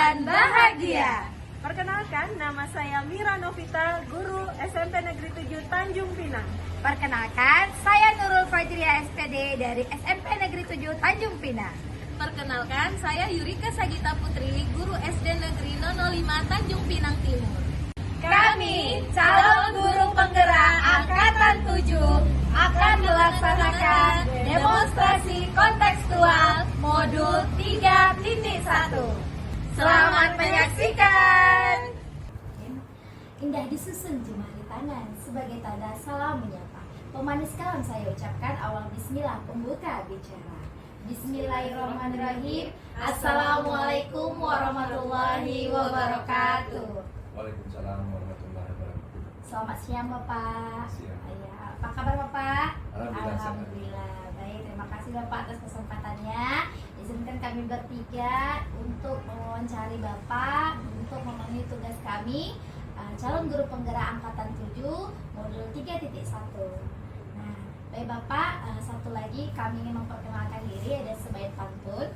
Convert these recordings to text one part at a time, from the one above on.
dan bahagia. Perkenalkan, nama saya Mira Novita, guru SMP Negeri 7 Tanjung Pinang. Perkenalkan, saya Nurul Fajria SPD dari SMP Negeri 7 Tanjung Pinang. Perkenalkan, saya Yurika Sagita Putri, guru SD Negeri 05 Tanjung Pinang Timur. Kami, calon guru penggerak Angkatan 7, akan melaksanakan demonstrasi kontekstual modul 3.1. Selamat menyaksikan. Indah disusun jemari tangan sebagai tanda salam menyapa. Pemanis kalam saya ucapkan awal bismillah pembuka bicara. Bismillahirrahmanirrahim. Assalamualaikum warahmatullahi wabarakatuh. Waalaikumsalam warahmatullahi wabarakatuh. Selamat siang Bapak. Siang. Ya, apa kabar Bapak? Alhamdulillah. Alhamdulillah. Baik, terima kasih Bapak atas kesempatannya. Izinkan kami bertiga untuk mewawancari Bapak untuk memenuhi tugas kami calon guru penggerak Angkatan 7 modul 3.1. Nah, baik Bapak, satu lagi kami ingin memperkenalkan diri, ada sebaik pantun.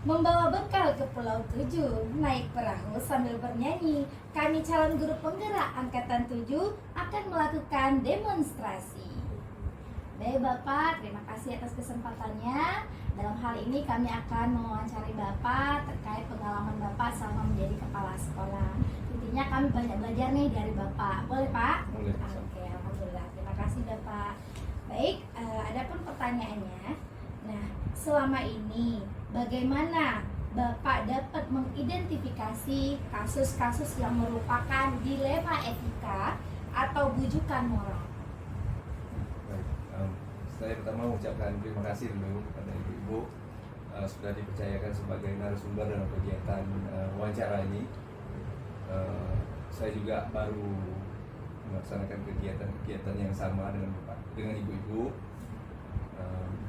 Membawa bekal ke Pulau 7, naik perahu sambil bernyanyi. Kami calon guru penggerak Angkatan 7 akan melakukan demonstrasi. Baik Bapak, terima kasih atas kesempatannya. Dalam hal ini kami akan mewawancari Bapak terkait pengalaman Bapak selama menjadi kepala sekolah. Intinya kami banyak belajar nih dari Bapak. Boleh Pak? Boleh. Oke, alhamdulillah. Terima kasih Bapak. Baik, adapun pertanyaannya. Nah, selama ini bagaimana Bapak dapat mengidentifikasi kasus-kasus yang merupakan dilema etika atau bujukan moral? Baik, saya pertama mengucapkan terima kasih dulu kepada ibu-ibu sudah dipercayakan sebagai narasumber dalam kegiatan wawancara ini. Saya juga baru melaksanakan kegiatan yang sama dengan ibu-ibu.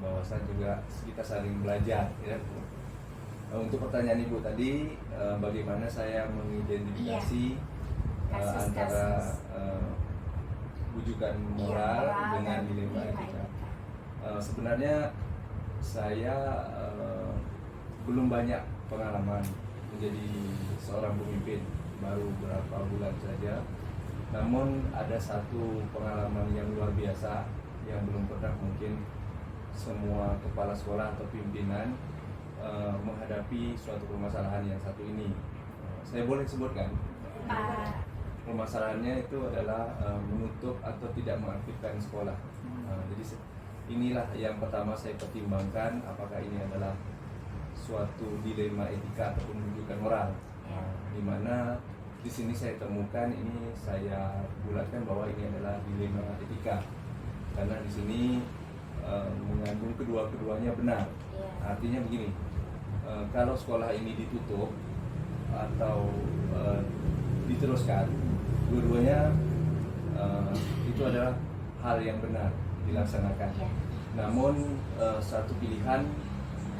Bahwasan juga kita saling belajar ya. Untuk pertanyaan ibu tadi, bagaimana saya mengidentifikasi antara bujukan moral dengan dilema etika. Sebenarnya saya belum banyak pengalaman menjadi seorang pemimpin, baru beberapa bulan saja. Namun ada satu pengalaman yang luar biasa yang belum pernah mungkin semua kepala sekolah atau pimpinan menghadapi suatu permasalahan yang satu ini. Saya boleh sebutkan? Permasalahannya itu adalah menutup atau tidak mengaktifkan sekolah. Jadi inilah yang pertama saya pertimbangkan, apakah ini adalah suatu dilema etika ataupun bujukan moral. Di mana di sini saya temukan, ini saya bulatkan bahwa ini adalah dilema etika, karena di sini mengandung keduanya benar. Artinya begini, kalau sekolah ini ditutup atau diteruskan, dua-duanya itu adalah hal yang benar dilaksanakan. Namun satu pilihan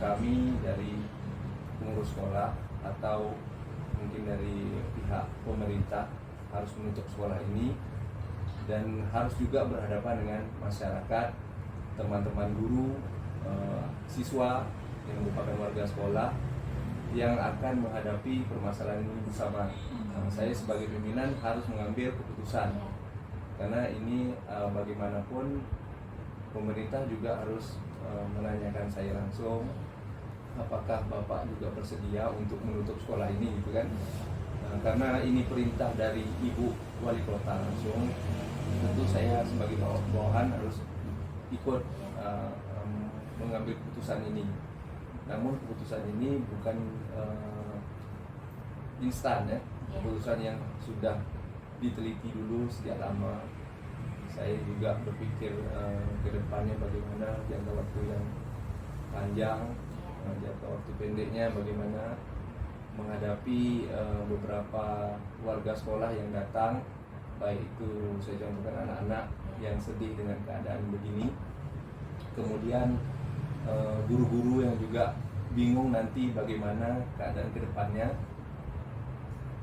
kami dari pengurus sekolah atau mungkin dari pihak pemerintah harus menutup sekolah ini dan harus juga berhadapan dengan masyarakat, teman-teman guru, siswa yang merupakan warga sekolah yang akan menghadapi permasalahan ini bersama. Saya sebagai pimpinan harus mengambil keputusan, karena ini bagaimanapun pemerintah juga harus menanyakan saya langsung, apakah Bapak juga bersedia untuk menutup sekolah ini, gitu kan? Karena ini perintah dari Ibu Wali Kota langsung, tentu saya sebagai bawahan harus ikut mengambil keputusan ini. Namun keputusan ini bukan instan ya, keputusan yang sudah diteliti dulu sejak lama. Saya juga berpikir ke depannya bagaimana jangka waktu yang panjang, jangka waktu pendeknya bagaimana menghadapi beberapa warga sekolah yang datang, baik itu saya contohkan anak-anak yang sedih dengan keadaan begini, kemudian guru-guru yang juga bingung nanti bagaimana keadaan ke depannya.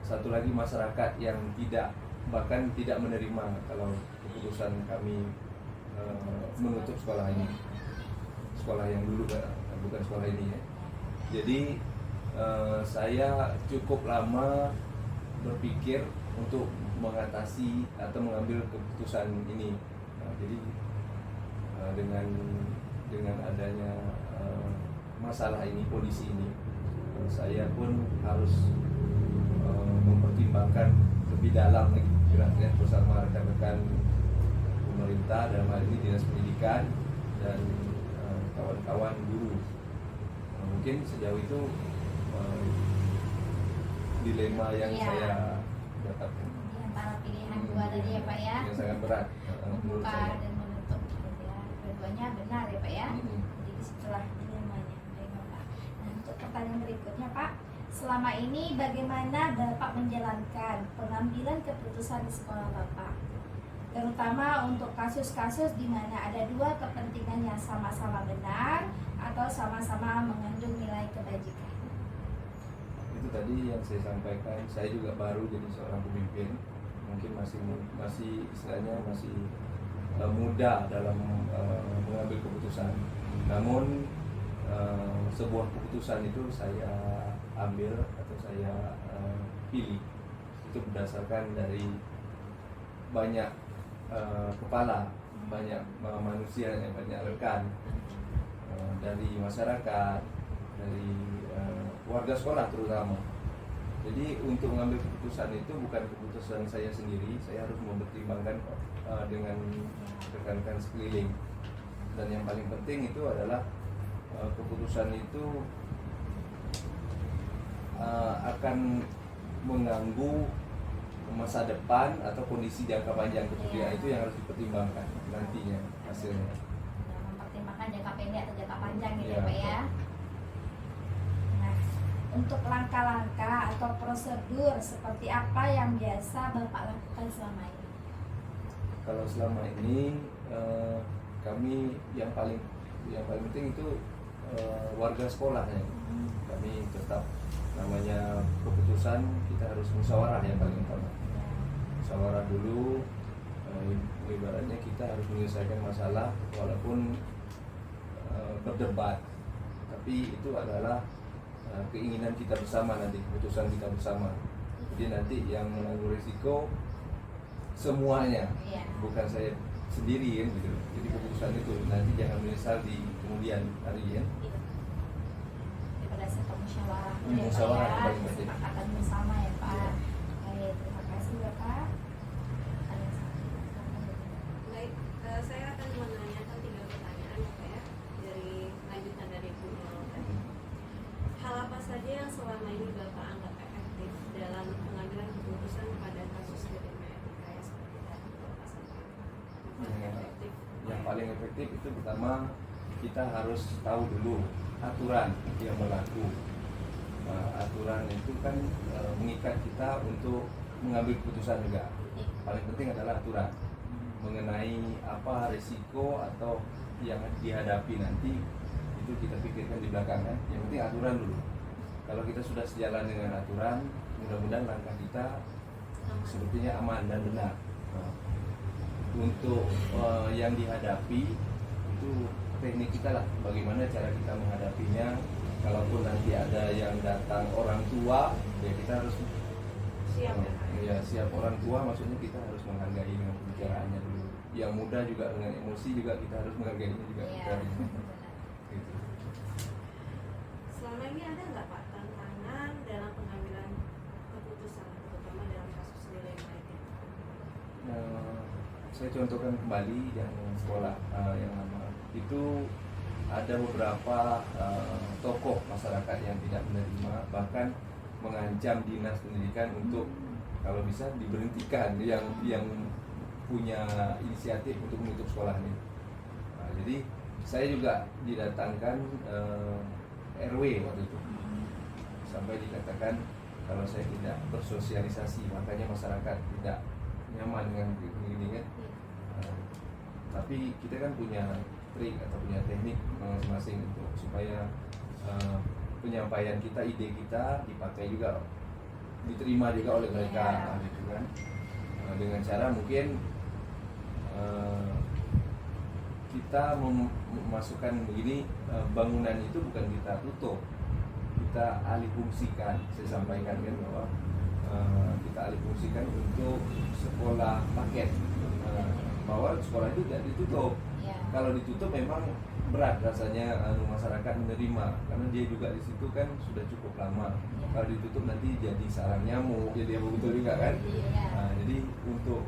Satu lagi masyarakat yang bahkan tidak menerima kalau keputusan kami menutup sekolah ini, sekolah yang dulu bukan sekolah ini ya. Jadi saya cukup lama berpikir untuk mengatasi atau mengambil keputusan ini. Jadi dengan adanya masalah ini, kondisi ini, saya pun harus mempertimbangkan lebih dalam lagi kira-kira bersama rekan-rekan pemerintah, dalam hal ini Dinas Pendidikan dan kawan-kawan guru. Mungkin sejauh itu dilema yang Iya. saya dapatkan. Di antara pilihan dua tadi ya Pak ya, Yang sangat berat menurut membuka saya. dan menutup gitu ya. Dua-duanya benar ya Pak ya. Mm-mm. Jadi setelah dilemanya. Baik Bapak. Nah untuk pertanyaan berikutnya Pak, selama ini bagaimana Bapak menjalankan pengambilan keputusan di sekolah Bapak? Terutama untuk kasus-kasus di mana ada dua kepentingan yang sama-sama benar atau sama-sama mengandung nilai kebajikan. Itu tadi yang saya sampaikan. Saya juga baru jadi seorang pemimpin, mungkin masih istilahnya masih muda dalam mengambil keputusan. Namun sebuah keputusan itu saya ambil atau saya pilih itu berdasarkan dari banyak kepala, banyak manusia, banyak rekan, dari masyarakat, dari warga sekolah terutama. Jadi untuk mengambil keputusan itu bukan keputusan saya sendiri, saya harus mempertimbangkan dengan rekan-rekan sekeliling. Dan yang paling penting itu adalah keputusan itu akan mengganggu masa depan atau kondisi jangka panjang kemudian. Itu yang harus dipertimbangkan nantinya hasilnya. Nah, mempertimbangkan jangka pendek atau jangka panjang gitu Iya. ya Pak ya. Nah, untuk langkah-langkah atau prosedur seperti apa yang biasa Bapak lakukan selama ini? Kalau selama ini kami yang paling penting itu warga sekolah ya. Kami tetap namanya keputusan kita harus musyawarah yang paling utama. Musyawarah dulu, ibaratnya kita harus menyelesaikan masalah walaupun berdebat, tapi itu adalah keinginan kita bersama nanti, keputusan kita bersama. Jadi nanti yang menanggung risiko semuanya, Iya. bukan saya sendiri kan gitu. Jadi keputusan itu nanti jangan menyesal di kemudian hari ya. Berdasarkan musyawarah dulu ya Musyawarah Pak yang ya, paling penting. kesepakatan bersama ya Pak. Iya. Baik, terima kasih Bapak. Baik, saya akan menanyakan 3 pertanyaan ya Pak ya, dari lanjutan dari Bu Nurul tadi. Hal apa saja yang selama ini Bapak anggap efektif dalam pengambilan keputusan pada kasus dilema etika yang seperti tadi Bapak sampaikan? Yang Efektif. Yang paling efektif itu pertama kita harus tahu dulu aturan yang berlaku. Aturan itu kan mengikat kita untuk mengambil keputusan juga. Paling penting adalah aturan mengenai apa risiko atau yang dihadapi nanti, itu kita pikirkan di belakang kan. Yang penting aturan dulu. Kalau kita sudah sejalan dengan aturan, mudah-mudahan langkah kita sepertinya aman dan benar. Untuk yang dihadapi itu teknik kita lah, bagaimana cara kita menghadapinya. Kalaupun nanti ada yang datang orang tua, ya kita harus Siap ya Pak? ya siap. Orang tua maksudnya kita harus menghargai dengan pembicaraannya dulu. Yang muda juga dengan emosi juga kita harus menghargainya juga. Iya. Gitu. Selama ini ada nggak Pak tantangan dalam pengambilan keputusan, terutama dalam kasus dilema etika? Saya contohkan kembali yang sekolah yang lama itu ada beberapa tokoh masyarakat yang tidak menerima, bahkan mengancam dinas pendidikan untuk kalau bisa diberhentikan yang punya inisiatif untuk menutup sekolah ini. Jadi saya juga didatangkan RW waktu itu, sampai dikatakan kalau saya tidak bersosialisasi makanya masyarakat tidak nyaman dengan ini kan. Tapi kita kan punya trik atau punya teknik masing-masing untuk supaya penyampaian kita, ide kita dipakai juga, diterima juga oleh mereka, gitu kan. Dengan cara mungkin kita memasukkan begini, bangunan itu bukan kita tutup, kita alih fungsikan. Saya sampaikan kan bahwa kita alih fungsikan untuk sekolah paket, bahwa sekolah itu tidak ditutup. Ya. Kalau ditutup memang berat rasanya masyarakat menerima, karena dia juga di situ kan sudah cukup lama. Ya. Kalau ditutup nanti jadi sarang nyamuk, jadi apa betul juga kan. Iya. Jadi untuk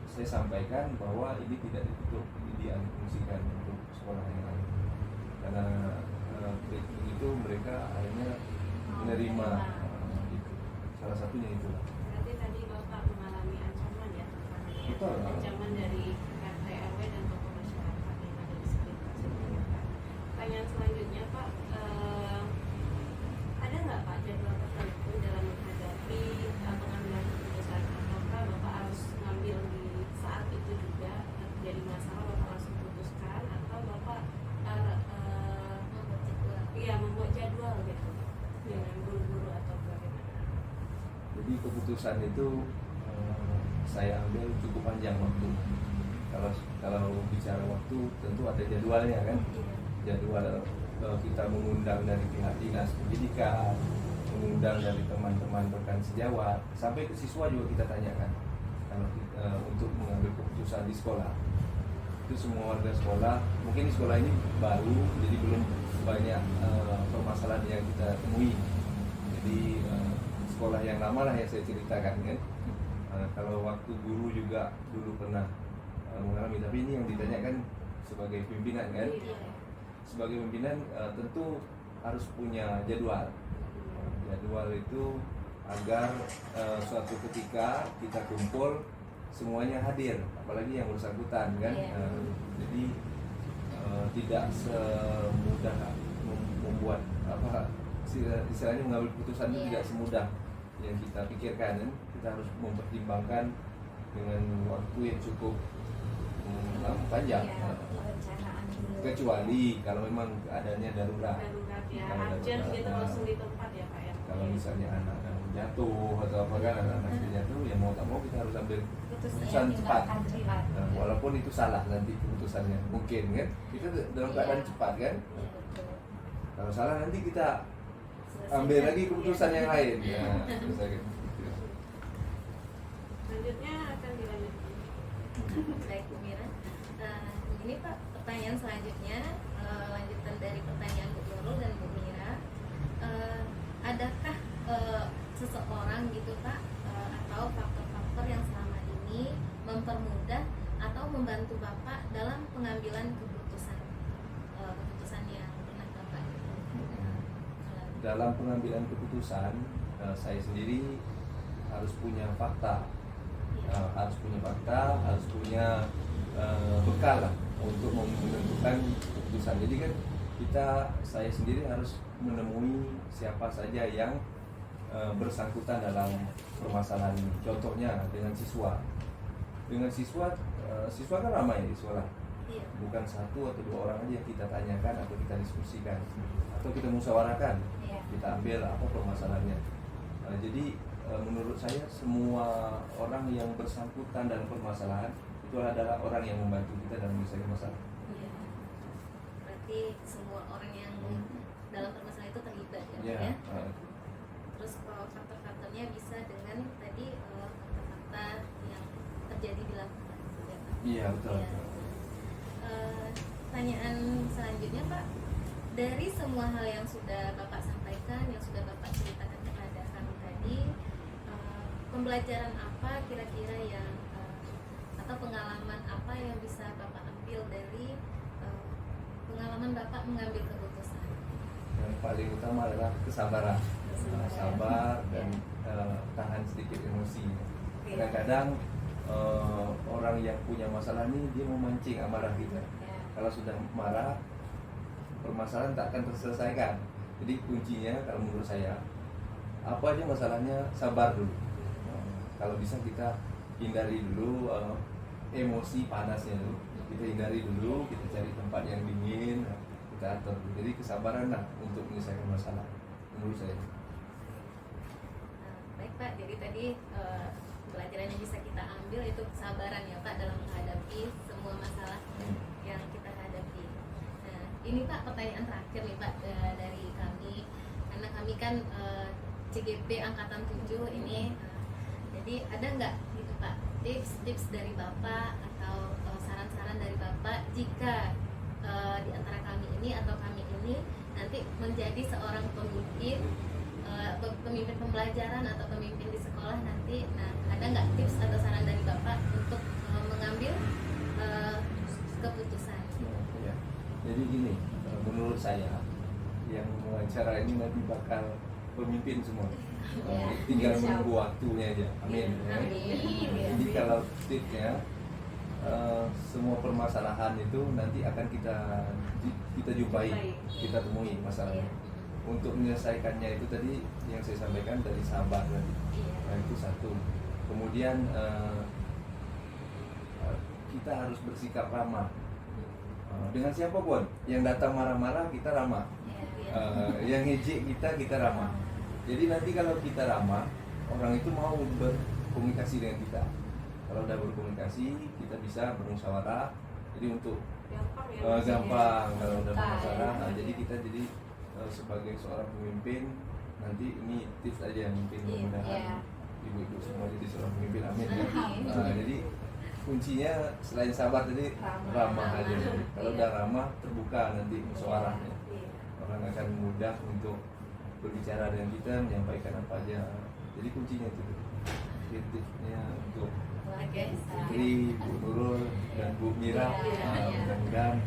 saya sampaikan bahwa ini tidak ditutup, ini dialihfungsikan untuk sekolah yang lain, karena begitu mereka akhirnya menerima gitu. Salah satunya itulah. Berarti tadi Bapak mengalami ancaman ya, Betul. ancaman dari RT RW dan tokoh masyarakat yang ada di sekitar situ. Pertanyaan selanjutnya Pak, ada nggak Pak jadwal tertentu dalam menghadapi pengambilan keputusan, ataukah Bapak harus mengambil di saat itu juga terjadi masalah Bapak langsung putuskan, atau Bapak membuat jadwal gitu dengan guru-guru atau bagaimana? Jadi keputusan itu saya ambil cukup panjang waktu. Kalau bicara waktu tentu ada jadwalnya kan. Jadwal kita mengundang dari pihak dinas pendidikan, mengundang dari teman-teman rekan sejawat, sampai ke siswa juga kita tanyakan kalau untuk mengambil keputusan di sekolah. Itu semua warga sekolah, mungkin di sekolah ini baru, jadi belum banyak permasalahan yang kita temui. Jadi sekolah yang lama lah yang saya ceritakan kan. Kalau waktu guru juga dulu pernah mengalami, tapi ini yang ditanyakan sebagai pimpinan kan. Sebagai pimpinan tentu harus punya jadwal. Jadwal itu agar suatu ketika kita kumpul semuanya hadir, apalagi yang bersangkutan kan. Jadi tidak semudah membuat istilahnya mengambil keputusan itu tidak semudah yang kita pikirkan kan. Kita harus mempertimbangkan dengan waktu yang cukup panjang. Perencanaan dulu. Kecuali kalau memang keadaannya darurat. Darurat ya, Kalau urgent darurat, gitu langsung di tempat ya Pak ya. Kalau misalnya anak jatuh atau apa kan, anak jatuh ya mau tak mau kita harus ambil keputusan cepat. Nah, walaupun itu salah nanti keputusannya mungkin kan, kita dalam keadaan cepat kan. Kalau salah nanti kita ambil lagi keputusan yang lain ya. Selanjutnya akan dilanjutkan. Baik Bu Mira. Ini Pak, pertanyaan selanjutnya lanjutan dari pertanyaan Bu Nurul dan Bu Mira. Adakah seseorang gitu Pak atau faktor-faktor yang selama ini mempermudah atau membantu Bapak dalam pengambilan keputusan yang pernah Bapak Dalam pengambilan keputusan saya sendiri harus punya fakta. Harus punya bekal lah untuk menentukan keputusan. Jadi kan saya sendiri harus menemui siapa saja yang bersangkutan dalam permasalahan ini. Contohnya dengan siswa. Siswa kan ramai di sekolah. Bukan satu atau dua orang aja yang kita tanyakan atau kita diskusikan atau kita musyawarahkan. Kita ambil apa permasalahannya. Jadi menurut saya semua orang yang bersangkutan dalam permasalahan itu adalah orang yang membantu kita dalam menyelesaikan masalah. Berarti semua orang yang dalam permasalahan itu terlibat ya. Terus faktor-faktornya bisa dengan tadi fakta-fakta yang terjadi di lapangan. Iya betul. Pertanyaan selanjutnya Pak, dari semua hal yang sudah Bapak sampaikan, yang sudah Bapak ceritakan kepada kami tadi, pembelajaran apa kira-kira yang atau pengalaman apa yang bisa Bapak ambil dari pengalaman Bapak mengambil keputusan? Yang paling utama adalah kesabaran. Sabar dan tahan sedikit emosi. Kadang-kadang orang yang punya masalah ini dia memancing amarah kita. Kalau sudah marah, permasalahan tak akan terselesaikan. Jadi kuncinya kalau menurut saya, apa aja masalahnya sabar dulu. Kalau bisa kita hindari dulu emosi panasnya dulu. Kita hindari dulu, kita cari tempat yang dingin, kita atur. Jadi kesabaran lah untuk menyelesaikan masalah menurut saya. Baik Pak, jadi tadi pelajaran yang bisa kita ambil itu kesabaran ya Pak dalam menghadapi semua masalah yang kita hadapi. Nah, ini Pak pertanyaan terakhir nih Pak dari kami, karena kami kami kan CGP angkatan 7 ini, jadi ada nggak gitu Pak tips-tips dari Bapak atau saran-saran dari Bapak jika di antara kami ini atau kami ini nanti menjadi seorang pemimpin, pemimpin pembelajaran atau pemimpin di sekolah nanti. Nah, ada nggak tips atau saran dari Bapak untuk mengambil keputusan? Ya. Jadi gini, menurut saya yang wawancara ini nanti bakal pemimpin semua. Ya. Tinggal menunggu waktunya aja. Amin. Ya. Amin. Jadi kalau tipsnya, semua permasalahan itu nanti akan kita jumpai, kita temui masalahnya. Untuk menyelesaikannya itu tadi yang saya sampaikan dari sabar tadi. Nah, itu satu. Kemudian kita harus bersikap ramah dengan siapapun yang datang marah-marah, kita ramah. Yang ngejek kita ramah. Jadi nanti kalau kita ramah, orang itu mau berkomunikasi dengan kita. Kalau udah berkomunikasi, kita bisa bermusyawarah. Jadi untuk gampang kalau udah bermusyawarah. Nah, jadi kita sebagai seorang pemimpin, nanti ini tips aja mungkin mudah-mudahan ibu-ibu semua jadi seorang pemimpin, amin ya. Nah, jadi kuncinya selain sabar tadi ramah aja. Kalau udah ramah, terbuka nanti musyawarahnya. Orang akan mudah untuk berbicara dengan kita, menyampaikan apa aja. Jadi kuncinya itu tipsnya untuk Putri, Bu Nurul, dan Bu Mira. Mudah-mudahan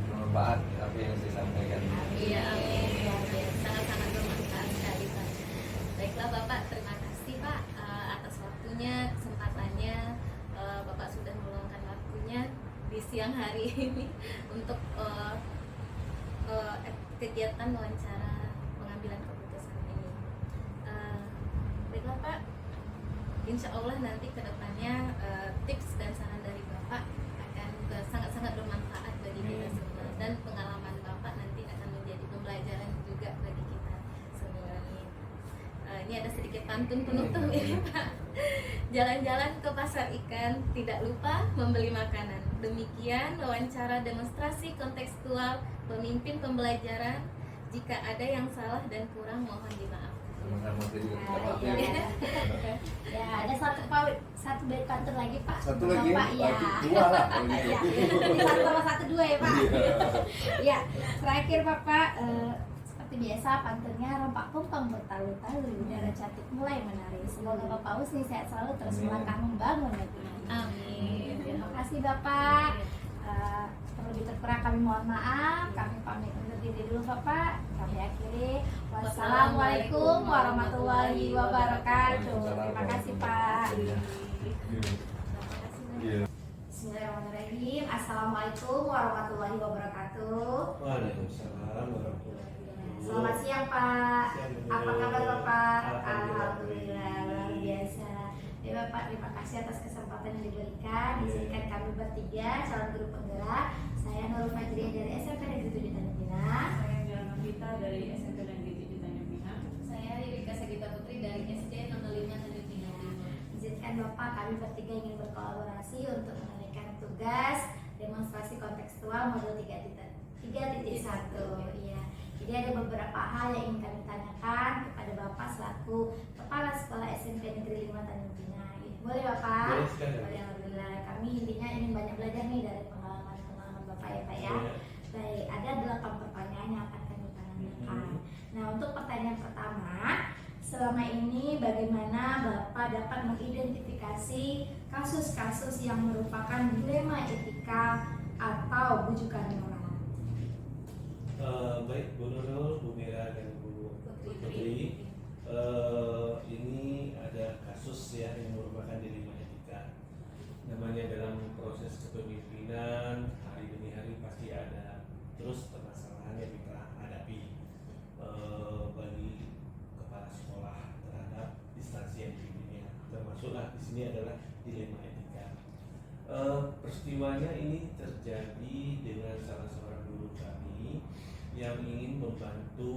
bermanfaat apa yang saya sampaikan. Iya, amin. Sangat-sangat bermanfaat sekali Pak. Baiklah Bapak, terima kasih Pak atas waktunya, kesempatannya. Bapak sudah meluangkan waktunya di siang hari ini untuk kegiatan wawancara pengambilan keputusan ini. Baiklah Pak, insya Allah nanti kedepannya tips dan saran dari Bapak akan sangat-sangat bermanfaat bagi kita semua, dan pengalaman Bapak nanti akan menjadi pembelajaran juga bagi kita semua. Ini ada sedikit pantun penutup ya Pak. Jalan-jalan ke pasar ikan, tidak lupa membeli makanan. Demikian wawancara demonstrasi kontekstual pemimpin pembelajaran. Jika ada yang salah dan kurang, mohon dimaafkan. Sama-sama, saya juga minta maaf ya. Ya, ada satu bait pantun lagi Pak. Satu lagi ya? Bapak, ya. Dua lah kalau gitu. Ya. Satu sama satu dua ya Pak. Ya, terakhir Bapak, seperti biasa pantunnya rompak kumpang bertalu-talu, udara cantik mulai menari. Semoga Bapak Husni sehat selalu, terus melangkah membangun negeri. Amin. Terima kasih Bapak. Terlebih terkurang kami mohon maaf. Kami pamit undur diri dulu Bapak. Kami akhiri. Wassalamualaikum warahmatullahi wabarakatuh. Terima kasih Pak. Iya. Bismillahirrahmanirrahim. Assalamualaikum warahmatullahi wabarakatuh. Waalaikumsalam warahmatullahi wabarakatuh. Selamat siang Pak. Apa kabar Bapak? Alhamdulillah. Alhamdulillah, luar biasa. Ya Bapak, terima kasih atas kesempatan yang diberikan. Izinkan kami bertiga calon guru penggerak. Saya Nurul Fajriah dari SMP Negeri 7 Tanjung Pinang. Saya Jalan Vita dari SMP Negeri 7 Tanjung Pinang. Saya Yurika Sagita Putri dari SD nomor 5 Tanjung Pinang. Izinkan Bapak, kami bertiga ingin berkolaborasi untuk menunaikan tugas demonstrasi kontekstual modul 3.1. Iya. Jadi ada beberapa hal yang ingin kami tanyakan kepada Bapak selaku Kepala Sekolah SMP Negeri 5 Tanjung Pinang. Boleh Bapak? Boleh sekali. Boleh, alhamdulillah. Kami intinya ingin banyak belajar nih dari pengalaman Bapak ya Pak ya. Boleh. Baik, ada 8 pertanyaan yang akan kami tanyakan. Nah, untuk pertanyaan pertama, selama ini bagaimana Bapak dapat mengidentifikasi kasus-kasus yang merupakan dilema etika atau bujukan moral? Baik Bu Nurul, Bu Mira dan Bu Putri, ini ada kasus ya yang merupakan dilema etika. Namanya dalam proses kepemimpinan hari demi hari pasti ada terus permasalahan yang kita hadapi bagi kepala sekolah terhadap instansi yang dipimpinnya. Termasuklah di sini adalah dilema etika. Peristiwanya ini terjadi dengan salah seorang guru kami yang ingin membantu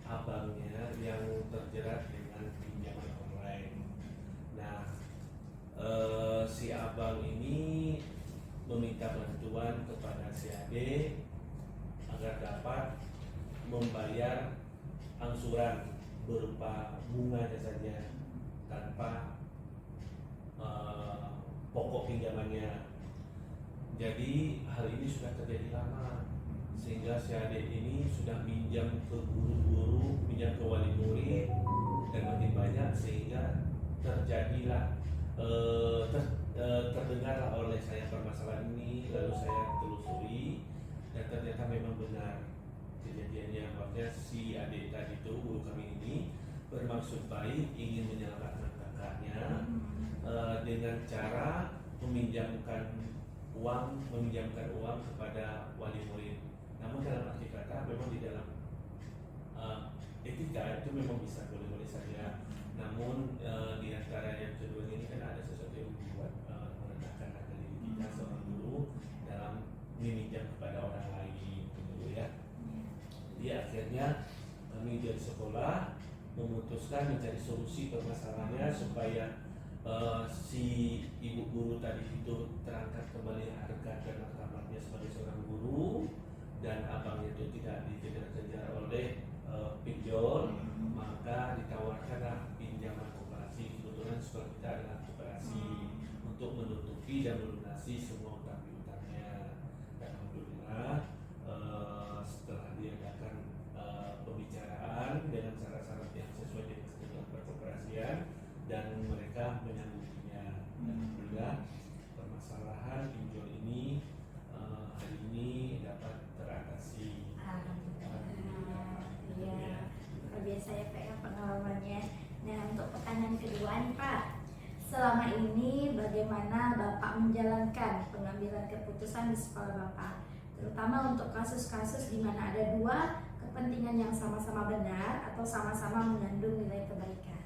abangnya yang terjerat dengan pinjaman online. Nah, si abang ini meminta bantuan kepada si adik agar dapat membayar angsuran berupa bunganya saja tanpa pokok pinjamannya. Jadi hal ini sudah terjadi lama, sehingga si adik ini sudah minjam ke guru-guru, minjam ke wali murid, dan makin banyak, sehingga terjadilah terdengarlah oleh saya permasalahan ini. Lalu saya telusuri dan ternyata memang benar kejadiannya. Maksudnya si adik tadi itu, guru kami ini bermaksud baik, ingin menyelamatkan kakaknya dengan cara meminjamkan uang kepada wali murid. Namun dalam arti kata, memang di dalam etika itu memang bisa boleh-boleh saja. Namun di antara yang kedua ini kan ada sesuatu yang membuat merendahkan harga diri kita seorang guru dalam meminjam kepada orang lain, gitu ya. Jadi akhirnya kami dari sekolah memutuskan mencari solusi permasalahannya supaya si ibu guru tadi itu terangkat kembali harga dan martabatnya sebagai seorang guru, dan abangnya itu tidak dikejar-kejar oleh pinjol. Maka ditawarkanlah pinjaman koperasi. Kebetulan sekolah kita adalah koperasi untuk menutupi dan melunasi semua utang piutangnya. Dan alhamdulillah setelah diadakan pembicaraan dengan syarat-syarat yang sesuai dengan ketentuan perkoperasian, dan mereka menyanggupinya. Dan alhamdulillah permasalahan pinjol ini hari ini dapat teratasi. Iya, luar biasa ya Pak ya pengalamannya. Nah, untuk pertanyaan kedua nih Pak, selama ini bagaimana Bapak menjalankan pengambilan keputusan di sekolah Bapak, terutama untuk kasus-kasus di mana ada dua kepentingan yang sama-sama benar atau sama-sama mengandung nilai kebaikan?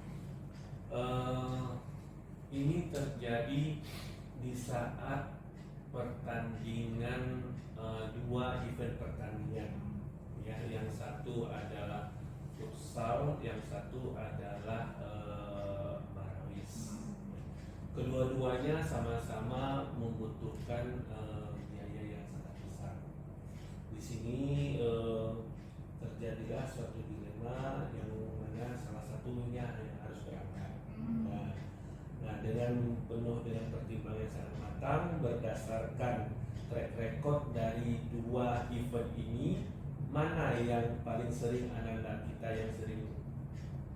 Ini terjadi di saat pertandingan, dua event pertandingan, ya, yang satu adalah futsal, yang satu adalah marawis. Kedua-duanya sama-sama membutuhkan biaya yang sangat besar. Di sini terjadilah suatu dilema yang mana salah satunya yang harus berangkat. Nah, dengan penuh dengan pertimbangan yang sangat matang berdasarkan track record dari dua event ini, mana yang paling sering anak-anak kita yang sering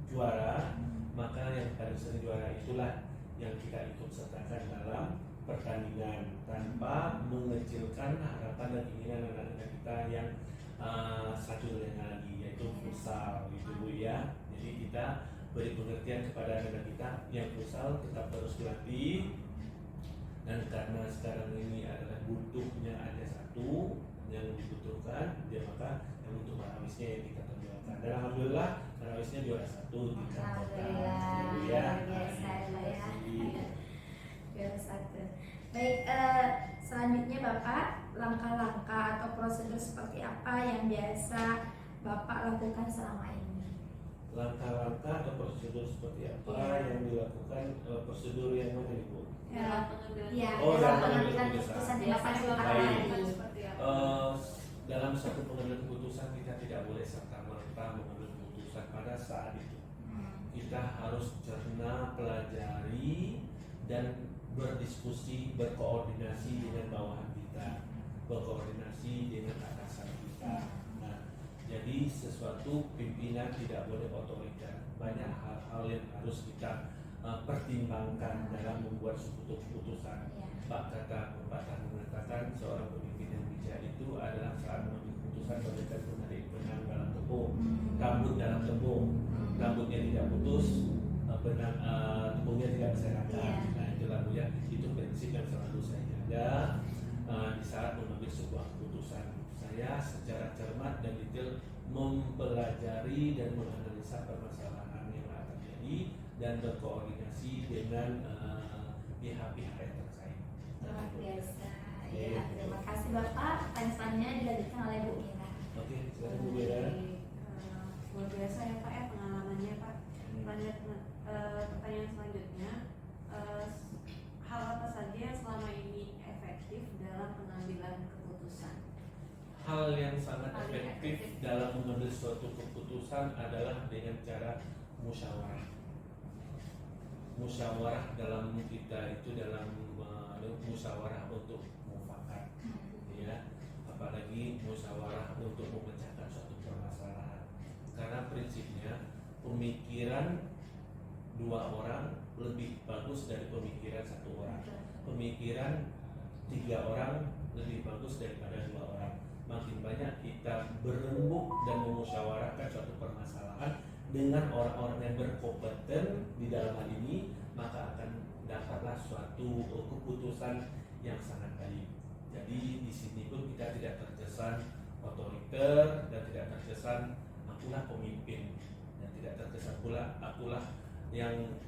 juara, maka yang paling sering juara itulah yang kita ikut sertakan dalam pertandingan tanpa mengecilkan harapan dan keinginan anak-anak kita yang satu lagi, yaitu futsal gitu Bu ya. Jadi kita beri pengertian kepada anak-anak kita yang futsal tetap terus dilatih, dan karena sekarang ini adalah butuhnya ada satu yang dibutuhkan, dia maka yang untuk marawisnya yang kita tonjolkan. Dan alhamdulillah marawisnya juara satu di kota. Luar biasa ya. Juara satu. Baik, selanjutnya Bapak, langkah-langkah atau prosedur seperti apa yang biasa Bapak lakukan selama ini? Langkah-langkah atau prosedur seperti apa yang dilakukan, prosedur yang mana Ibu? Dalam pengambilan Ya, Oh, dalam dalam pengambilan pengambilan keputusan yang Bapak biasanya ceritakan Bapak Baik. lakukan tadi. seperti apa? Dalam satu pengambilan keputusan kita tidak boleh serta-merta mengambil keputusan pada saat itu. Kita harus cerna, pelajari, dan berdiskusi, berkoordinasi dengan bawahan kita, berkoordinasi dengan atasan kita. Nah, jadi sesuatu pimpinan tidak boleh otoriter. Banyak hal-hal yang harus kita pertimbangkan dalam membuat suatu keputusan. Pak Pepatah mengatakan seorang pemimpin yang bijak itu adalah saat mengambil keputusan bagaikan menarik benang dalam tepung, rambut dalam tepung, rambutnya tidak putus, tepungnya tidak berserakan. Nah, itulah Bu ya, itu prinsip yang selalu saya jaga di saat mengambil sebuah keputusan. Saya secara cermat dan detail mempelajari dan menganalisa permasalahan yang akan terjadi dan berkoordinasi dengan pihak-pihak yang terkait. Luar biasa. Ya, terima kasih Bapak. Pertanyaan selanjutnya dilanjutkan oleh Bu Mira. Oke, silakan Bu Beda. Luar biasa ya Pak ya pengalamannya Pak. Pertanyaan selanjutnya, hal apa saja yang selama ini efektif dalam pengambilan keputusan? hal yang sangat Paling efektif efektif. dalam mengambil suatu keputusan adalah dengan cara musyawarah. Musyawarah dalam kita itu dalam musyawarah untuk mufakat, ya, apalagi musyawarah untuk memecahkan suatu permasalahan. Karena prinsipnya pemikiran dua orang lebih bagus dari pemikiran satu orang. Pemikiran 3 orang lebih bagus daripada 2 orang. Makin banyak kita berembuk dan memusyawarahkan suatu permasalahan dengan orang-orang yang berkompeten di dalam hal ini, maka akan dapatlah suatu keputusan yang sangat baik. Jadi di sini pun kita tidak terkesan otoriter dan tidak terkesan akulah pemimpin, dan tidak terkesan pula akulah yang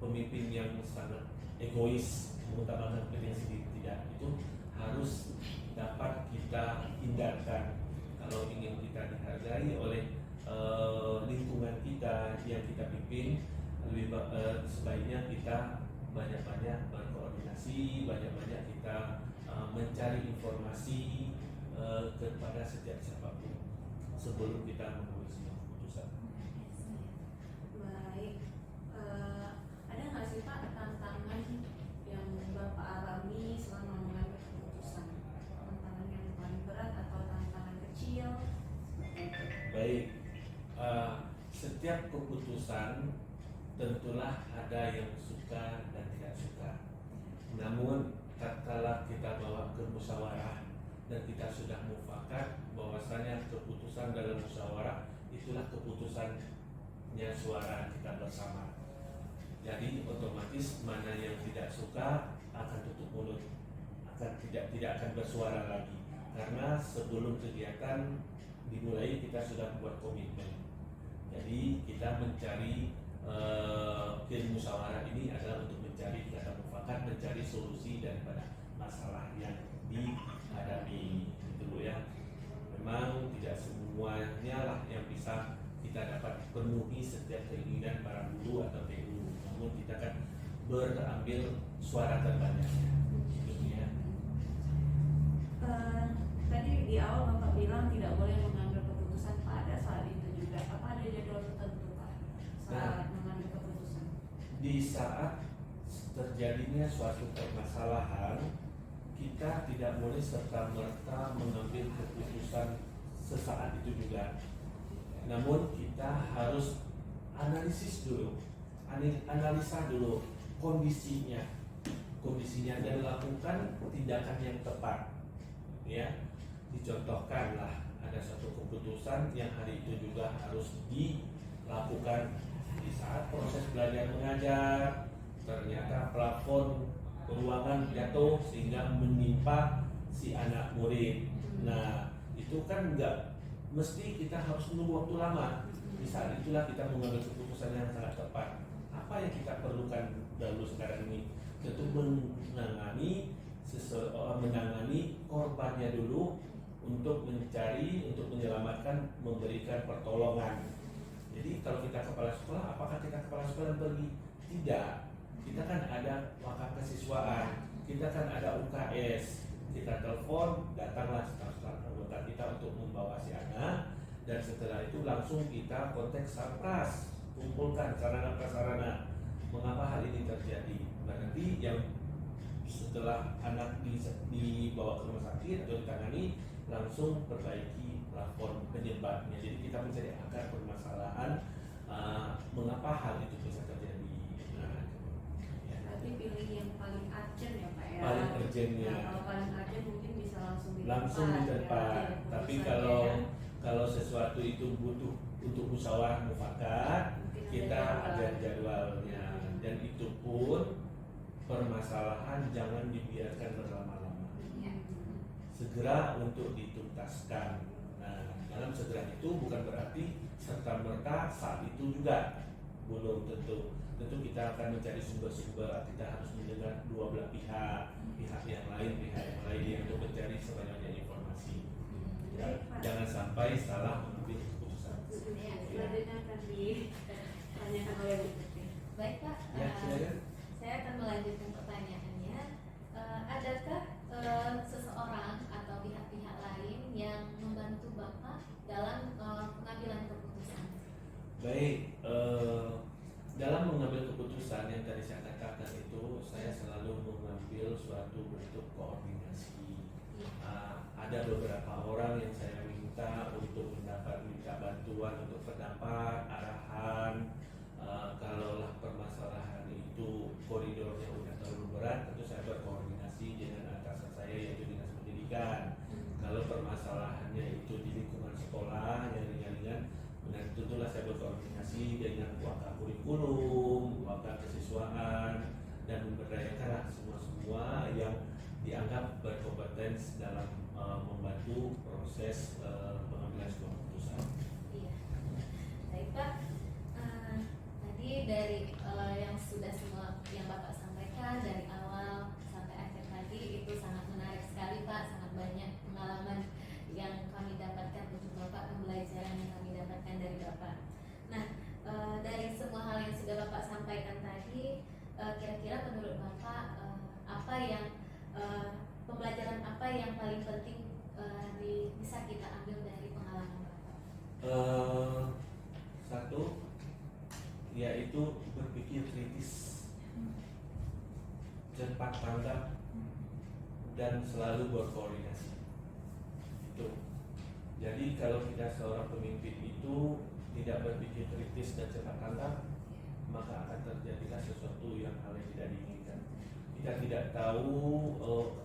pemimpin yang sangat egois mengutamakan kepentingan sendiri. Tidak, itu harus dapat kita hindarkan. Kalau ingin kita dihargai oleh lingkungan kita yang kita pimpin, sebaiknya kita banyak-banyak berkoordinasi, banyak-banyak kita mencari informasi kepada setiap siapapun sebelum kita mengambil sebuah keputusan. Baik, ada nggak sih Pak tantangan yang Bapak alami selama mengambil keputusan? Tantangan yang paling berat atau tantangan kecil? Baik, setiap keputusan tentulah ada yang suka dan tidak suka. Namun tatkala kita bawa ke musyawarah dan kita sudah mufakat bahwasanya keputusan dalam musyawarah itulah keputusannya suara kita bersama. Jadi otomatis mana yang tidak suka akan tutup mulut, akan tidak akan bersuara lagi. Karena sebelum kegiatan dimulai kita sudah membuat komitmen. Jadi kita mencari musyawarah ini adalah untuk mencari kata mufakat, mencari solusi daripada masalah yang dihadapi. Itu Bu ya. Memang tidak semuanya lah yang bisa kita dapat penuhi setiap keinginan para guru atau TU. Namun kita kan berambil suara terbanyaknya. Gitu ya. Tadi di awal Bapak bilang tidak boleh mengambil keputusan pada saat itu juga. Apa ada jadwal tertentu Pak saat mengambil keputusan? Di saat terjadinya suatu permasalahan, kita tidak boleh serta-merta mengambil keputusan sesaat itu juga. Namun kita harus analisis dulu, analisa dulu kondisinya dan lakukan tindakan yang tepat. Ya, dicontohkanlah ada suatu keputusan yang hari itu juga harus dilakukan di saat proses belajar mengajar. Ternyata plafon ruangan jatuh sehingga menimpa si anak murid. Nah, itu kan enggak mesti kita harus menunggu waktu lama. Di saat itulah kita mengambil keputusan yang sangat tepat. Apa yang kita perlukan dahulu sekarang ini? Tentu menangani korbannya dulu, untuk mencari, untuk menyelamatkan, memberikan pertolongan. Jadi kalau kita kepala sekolah, apakah kita kepala sekolah yang pergi? Tidak. Kita kan ada wakaf kesiswaan, kita kan ada UKS, kita telepon, datanglah staf-staf anggota kita untuk membawa si anak, dan setelah itu langsung kita kontak Satgas, kumpulkan sarana prasarana. Mengapa hal ini terjadi? Berarti yang setelah anak dibawa ke rumah sakit atau ditangani, langsung perbaiki plafon penyebabnya. Jadi kita mencari akar permasalahan, mengapa hal itu bisa terjadi. Nah, ya. Berarti pilih yang paling urgent ya Pak ya. Paling urgentnya. Nah, kalau paling urgent mungkin bisa langsung di tempat. Ya, Tapi keputusannya. kalau sesuatu itu butuh untuk musyawarah mufakat, Mungkin kita ada ada jadwalnya, dan itu pun permasalahan jangan dibiarkan berlama-lama. Ya. Segera untuk dituntaskan. Nah, dalam segera itu bukan berarti serta-merta saat itu juga, belum tentu. Tentu kita akan mencari sumber-sumber, kita harus mendengar dua belah pihak yang lain untuk mencari sebanyak informasi. Ya, jangan sampai salah mengambil keputusan. Ya, selanjutnya akan ditanyakan oleh Bu Putri. Baik Pak, Ya, silakan. saya akan melanjutkan pertanyaannya. Adakah seseorang atau pihak-pihak lain yang Baik, dalam mengambil keputusan yang tadi saya katakan itu, saya selalu mengambil suatu bentuk koordinasi. Ada beberapa orang yang saya minta untuk minta bantuan untuk pendapat, arahan. Kalaulah permasalahan itu koridornya udah terlalu berat, tentu saya berkoordinasi dengan atasan saya yaitu dinas pendidikan. Kalau permasalahannya itu di lingkungan sekolah yang ringan-ringan, benar tentulah saya berkoordinasi dengan wakil kurikulum, wakil kesiswaan, dan memberdayakan semua yang dianggap berkompetens dalam membantu proses pengambilan sebuah keputusan. Iya. Baik Pak, tadi dari yang sudah semua yang Bapak sampaikan dari awal sampai akhir tadi itu sangat menarik sekali Pak, sangat banyak pengalaman yang kami dapatkan untuk Bapak, pembelajaran yang kami dapatkan dari Bapak. Nah, dari semua hal yang sudah Bapak sampaikan tadi, kira-kira menurut Bapak apa yang pembelajaran apa yang paling penting bisa kita ambil dari pengalaman Bapak? Satu, yaitu berpikir kritis, cepat tanggap, dan selalu berkoordinasi. Itu. Jadi kalau kita seorang pemimpin itu tidak berpikir kritis dan cepat tanggap, maka akan terjadilah sesuatu yang hal yang tidak diinginkan. Kita tidak tahu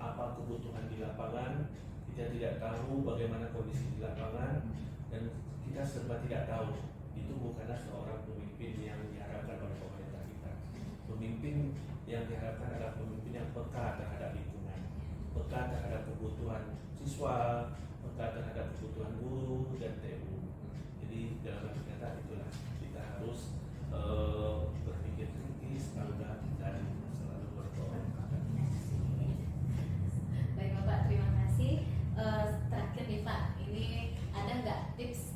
apa kebutuhan di lapangan, kita tidak tahu bagaimana kondisi di lapangan, dan kita serba tidak tahu. Itu bukanlah seorang pemimpin yang diharapkan oleh pemerintah kita. Pemimpin yang diharapkan adalah pemimpin yang peka terhadap lingkungan, peka terhadap kebutuhan siswa, peka terhadap kebutuhan guru dan TU. Jadi dalam arti kata itulah kita harus berpikir kritis, tanggap, dan selalu berkoordinasi. Baik Bapak, terima kasih. Terakhir nih Pak, ini ada nggak tips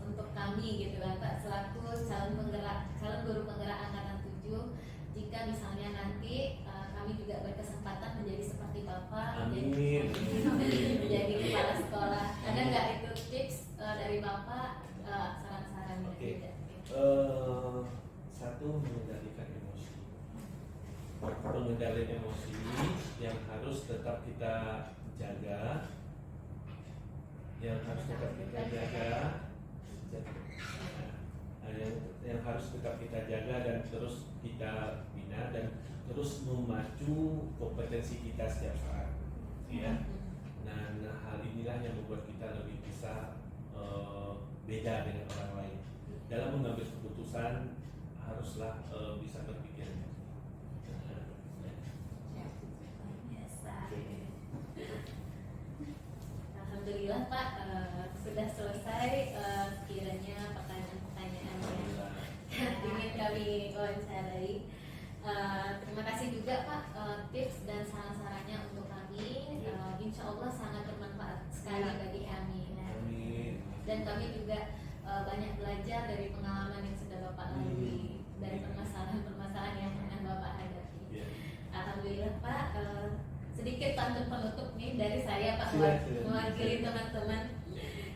untuk kami gitu kan Pak, selaku calon guru penggerak angkatan 7, jika misalnya nanti kami juga berkesempatan menjadi seperti Bapak, Amin. menjadi kepala sekolah, ada nggak itu tips dari Bapak, saran-saran Oke. juga? Satu, mengendalikan emosi. Pengendalian emosi yang harus tetap kita jaga, yang harus tetap kita jaga dan terus kita bina dan terus memacu kompetensi kita setiap saat, ya. Nah, hal inilah yang membuat kita lebih bisa beda dengan orang lain. Dalam mengambil keputusan haruslah bisa berpikir. Alhamdulillah Pak, sudah selesai kiranya pertanyaan-pertanyaan yang ingin kami wawancarai. Terima kasih juga Pak tips dan saran-sarannya untuk kami. Insya Allah sangat bermanfaat sekali bagi kami. Dan kami juga banyak belajar dari pengalaman yang sudah Bapak lalui, dari permasalahan-permasalahan yang pernah Bapak hadapi. Alhamdulillah Pak, sedikit pantun penutup nih dari saya Pak, mewakili teman-teman.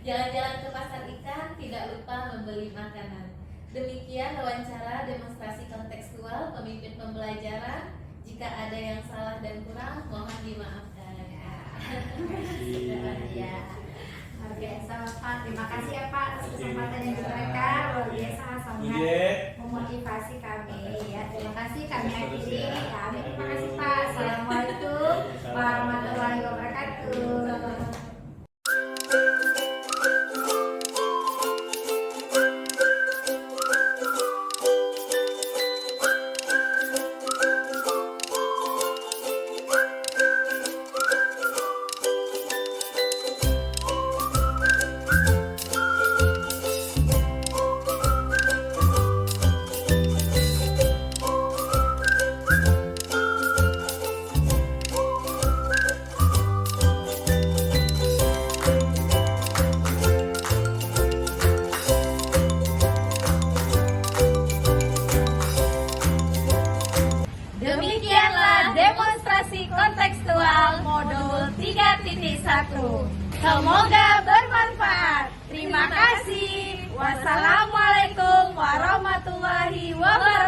Jalan-jalan ke pasar ikan, tidak lupa membeli makanan. Demikian wawancara demonstrasi kontekstual pemimpin pembelajaran. Jika ada yang salah dan kurang, mohon dimaafkan. Ya. Luar biasa Pak, terima kasih ya Pak atas kesempatan yang diberikan, luar biasa sangat memotivasi kami ya. Terima kasih, kami akhiri ya. Terima kasih Pak. Assalamualaikum warahmatullahi wabarakatuh. Demikianlah demonstrasi kontekstual modul 3.1. Semoga bermanfaat. Terima kasih. Wassalamualaikum warahmatullahi wabarakatuh. wabarakatuh.